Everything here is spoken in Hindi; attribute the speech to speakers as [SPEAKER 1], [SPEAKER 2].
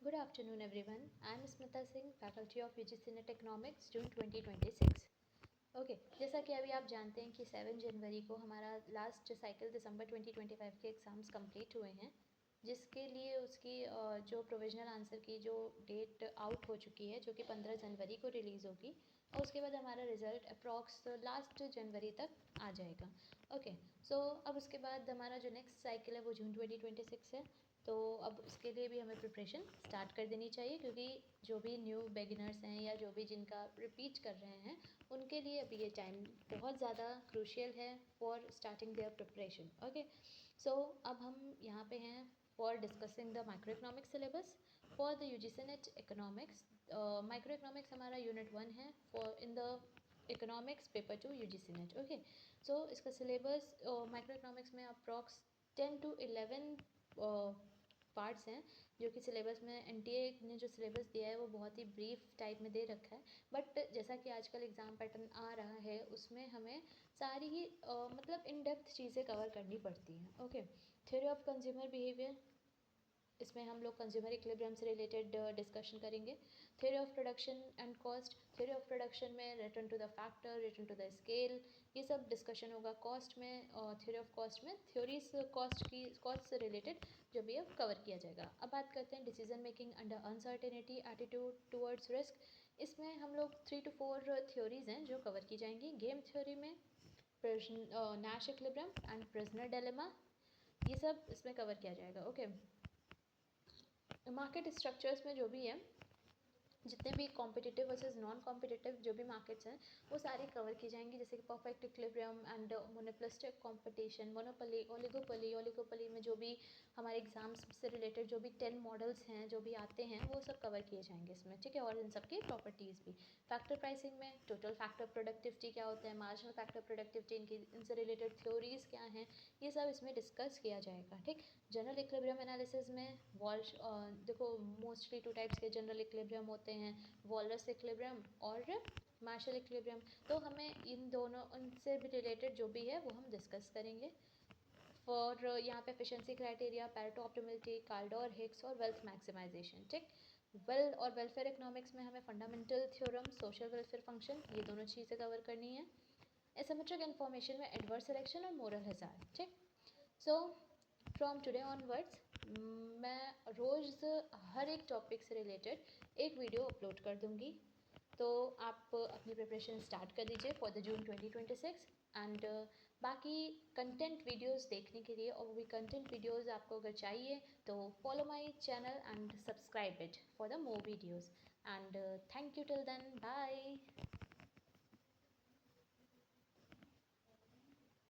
[SPEAKER 1] Good afternoon everyone. I am Smita Singh, faculty of UGC NET Economics, June 2026. Okay जैसा कि अभी आप जानते हैं कि 7 जनवरी को हमारा लास्ट साइकिल दिसंबर 2025 के एग्ज़ाम्स कंप्लीट हुए हैं, जिसके लिए उसकी जो प्रोविजनल आंसर की जो डेट आउट हो चुकी है, जो कि 15 जनवरी को रिलीज़ होगी, और उसके बाद हमारा रिज़ल्ट अप्रॉक्स लास्ट जनवरी तक आ जाएगा। ओके सो अब उसके बाद हमारा जो नेक्स्ट साइकिल है वो जून 2026 है। तो अब उसके लिए भी हमें प्रिपरेशन स्टार्ट कर देनी चाहिए, क्योंकि जो भी न्यू बिगिनर्स हैं या जो भी जिनका रिपीट कर रहे हैं, उनके लिए अभी ये टाइम बहुत ज़्यादा क्रूशियल है for starting there preparation. Okay so अब हम यहाँ पे हैं for discussing the micro economics syllabus for the UGC NET economics. Micro economics हमारा यूनिट 1 है for in the economics paper 2 UGC NET। Okay so इसका सिलेबस माइक्रो इकोनॉमिक्स में अप्रॉक्स 10 to 11 पार्ट्स हैं, जो कि सिलेबस में NTA ने जो सिलेबस दिया है वो बहुत ही ब्रीफ टाइप में दे रखा है। बट जैसा कि आजकल एग्ज़ाम पैटर्न आ रहा है, उसमें हमें सारी ही मतलब इन डेप्थ चीज़ें कवर करनी पड़ती हैं। Okay theory of consumer behaviour, इसमें हम लोग कंज्यूमर इक्विलिब्रियम से रिलेटेड डिस्कशन करेंगे। Theory of production and cost, theory of production में return to the factor, return to the scale, ये सब डिस्कशन होगा। कॉस्ट में थ्योरी ऑफ कॉस्ट में थ्योरीज कॉस्ट से रिलेटेड जो भी है कवर किया जाएगा। अब बात करते हैं decision making under uncertainty, attitude towards risk. इसमें हम लोग 3 to 4 थ्योरीज हैं जो कवर की जाएंगी। गेम थ्योरी में Nash equilibrium and prisoner dilemma, ये सब इसमें कवर किया जाएगा। ओके मार्केट स्ट्रक्चर्स में जो भी है, जितने भी कॉम्पिटिटिव वर्सेस नॉन कॉम्पिटिटिव जो भी मार्केट्स हैं वो सारी कवर की जाएंगी, जैसे कि perfect equilibrium and monopolistic competition, monopoly, oligopoly में जो भी हमारे एग्जाम्स से रिलेटेड जो भी 10 मॉडल्स हैं जो भी आते हैं वो सब कवर किए जाएंगे इसमें। ठीक है, और इन सब की प्रॉपर्टीज़ भी। फैक्टर प्राइसिंग में टोटल फैक्टर प्रोडक्टिविटी क्या होता है, मार्जिनल फैक्टर प्रोडक्टिविटी, इनसे रिलेटेड थ्योरीज क्या हैं, ये सब इसमें डिस्कस किया जाएगा। ठीक, जनरल इक्विलिब्रियम एनालिसिस में देखो मोस्टली 2 टाइप्स के जनरल इक्विलिब्रियम होते हैं, वॉलस इक्विलिब्रियम और मार्शल इक्विलिब्रियम। तो हमें इन दोनों उनसे भी रिलेटेड जो भी है वो हम डिस्कस करेंगे। और यहाँ पे efficiency criteria, Pareto optimality, Kaldor Hicks और वेल्थ मैक्सिमाइजेशन। ठीक, और वेलफेयर इकोनॉमिक्स में हमें fundamental theorem, social welfare function, ये दोनों चीज़ें कवर करनी है। एसिमेट्रिक इन्फॉर्मेशन में एडवर्स सिलेक्शन और मोरल हज़ार्ड। ठीक, सो फ्रॉम टुडे ऑनवर्ड्स मैं रोज़ हर एक टॉपिक से रिलेटेड एक वीडियो अपलोड कर दूँगी। तो आप अपनी प्रिपरेशन स्टार्ट कर दीजिए फॉर द जून 2026। एंड बाकी कंटेंट वीडियोस देखने के लिए, और वो भी कंटेंट वीडियोस आपको अगर चाहिए तो follow my channel and subscribe it for the more videos. And thank you till then, bye.